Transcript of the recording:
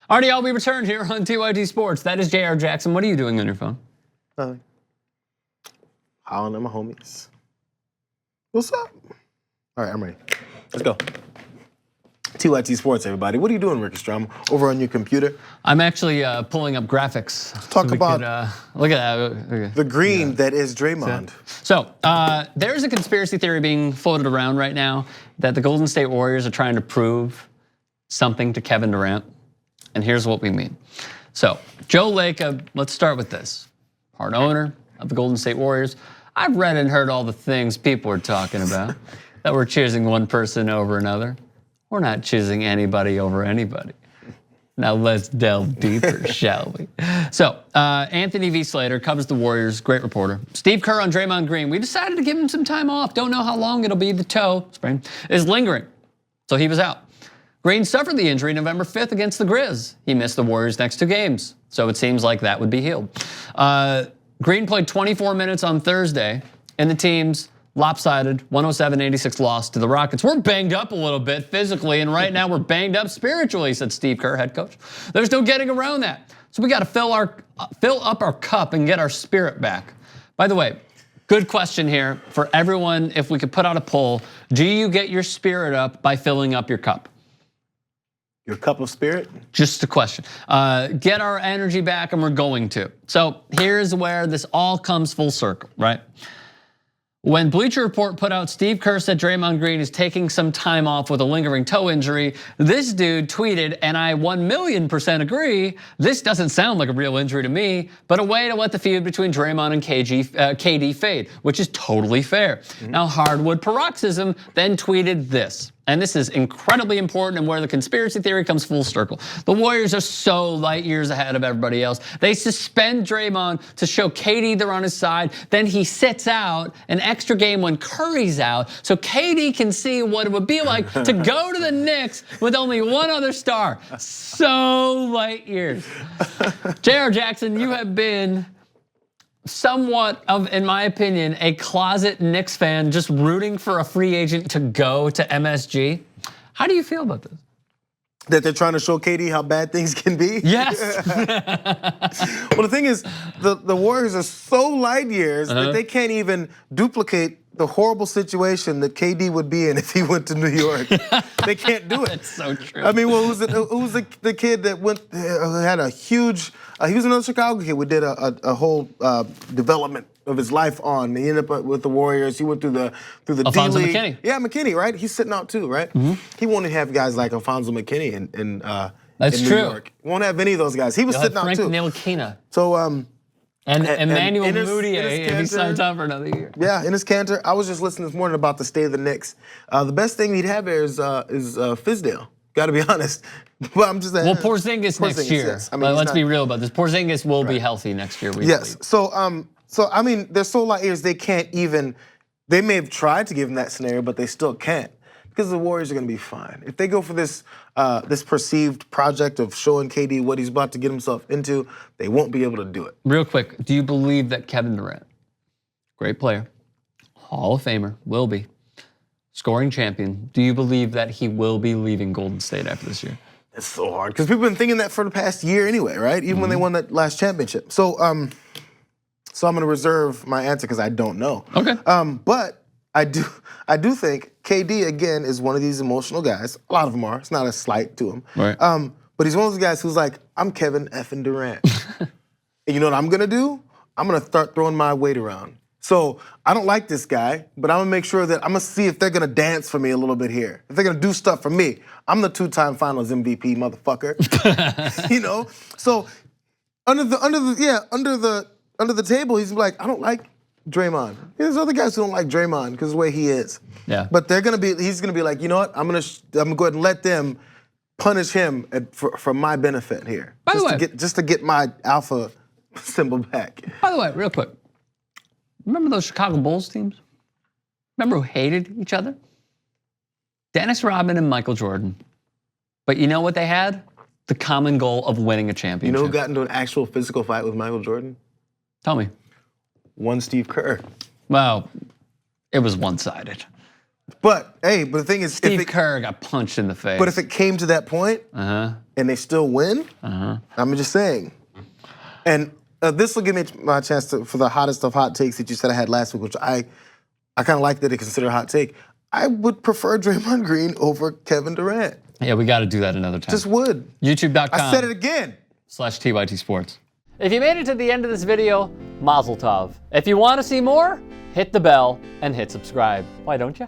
Artie, I'll be returned here on TYT Sports. That is Jayar Jackson. What are you doing on your phone? Nothing. Howling at my homies. What's up? All right, I'm ready. Let's go. TYT Sports, everybody. What are you doing, Ricky Strom? Over on your computer? I'm actually pulling up graphics. Talk about look at that. Okay. The green that is Draymond. So there's a conspiracy theory being floated around right now that the Golden State Warriors are trying to prove something to Kevin Durant. And here's what we mean. So Joe Lacob, let's start with this. Part owner of the Golden State Warriors. I've read and heard all the things people are talking about, that we're choosing one person over another. We're not choosing anybody over anybody. Now let's delve deeper, shall we? So Anthony V. Slater covers the Warriors, great reporter. Steve Kerr on Draymond Green. We decided to give him some time off. Don't know how long it'll be. The toe sprain is lingering, so he was out. Green suffered the injury November 5th against the Grizz. He missed the Warriors' next 2 games, so it seems like that would be healed. Green played 24 minutes on Thursday in the team's lopsided 107-86 loss to the Rockets. We're banged up a little bit physically, and right now we're banged up spiritually, said Steve Kerr, head coach. There's no getting around that. So we got to fill up our cup and get our spirit back. By the way, good question here for everyone. If we could put out a poll, do you get your spirit up by filling up your cup? Your cup of spirit? Just a question. Get our energy back, and we're going to. So here's where this all comes full circle, right? When Bleacher Report put out, Steve Kerr said Draymond Green is taking some time off with a lingering toe injury. This dude tweeted, and I 1,000,000% agree, this doesn't sound like a real injury to me, but a way to let the feud between Draymond and KD fade, which is totally fair. Now, Hardwood Paroxysm then tweeted this. And this is incredibly important and where the conspiracy theory comes full circle. The Warriors are so light years ahead of everybody else. They suspend Draymond to show KD they're on his side. Then he sits out an extra game when Curry's out, so KD can see what it would be like to go to the Knicks with only one other star. So light years. Jayar Jackson, you have been somewhat of, in my opinion, a closet Knicks fan just rooting for a free agent to go to MSG. How do you feel about this? That they're trying to show KD how bad things can be? Yes. Well, the thing is, the Warriors are so light years that they can't even duplicate the horrible situation that KD would be in if he went to New York. They can't do it. That's so true. I mean, well, who was the kid that had a huge, he was another Chicago kid. We did a whole development of his life on. He ended up with the Warriors. He went through the Alfonso D-League. McKinney. Yeah, McKinney, right? He's sitting out too, right? He won't have guys like Alfonso McKinney in That's New true. York. Won't have any of those guys. He was sitting out Frank too. Ntilikina. So and Emmanuel Mudiay, if he Cantor. signs on for another year. Yeah, in his canter. I was just listening this morning about the state of the Knicks. The best thing he'd have there is Fizdale. Got to be honest. But I'm just saying. Well, Porzingis next year. Yes. I mean, let's be real about this. Porzingis will be healthy next year. We believe. So I mean, they're so light years they can't even. They may have tried to give him that scenario, but they still can't because the Warriors are going to be fine if they go for this this perceived project of showing KD what he's about to get himself into. They won't be able to do it. Real quick, do you believe that Kevin Durant, great player, Hall of Famer, will be scoring champion? Do you believe that he will be leaving Golden State after this year? It's so hard because people have been thinking that for the past year anyway, right? Even when they won that last championship. So I'm going to reserve my answer because I don't know. Okay. But I do think KD again is one of these emotional guys. A lot of them are. It's not a slight to him. Right. But he's one of those guys who's like, I'm Kevin effing Durant. And you know what I'm gonna do? I'm gonna start throwing my weight around. So I don't like this guy, but I'm gonna make sure that I'm gonna see if they're gonna dance for me a little bit here. If they're gonna do stuff for me. I'm the 2-time Finals MVP, motherfucker. You know. So under the table, he's like, I don't like Draymond. There's other guys who don't like Draymond because of the way he is. Yeah. But he's gonna be like, you know what? I'm gonna go ahead and let them punish him for my benefit here. By the way, just to get my alpha symbol back. By the way, real quick, remember those Chicago Bulls teams? Remember who hated each other? Dennis Rodman and Michael Jordan. But you know what they had? The common goal of winning a championship. You know who got into an actual physical fight with Michael Jordan? Tell me. One Steve Kerr. Well, it was one-sided. But the thing is, Steve Kerr got punched in the face. But if it came to that point and they still win, I'm just saying. And this will give me my chance for the hottest of hot takes that you said I had last week, which I kind of like that they consider a hot take. I would prefer Draymond Green over Kevin Durant. Yeah, we got to do that another time. Just would. YouTube.com. I said it again. /TYT Sports. If you made it to the end of this video, mazel tov. If you want to see more, hit the bell and hit subscribe. Why don't you?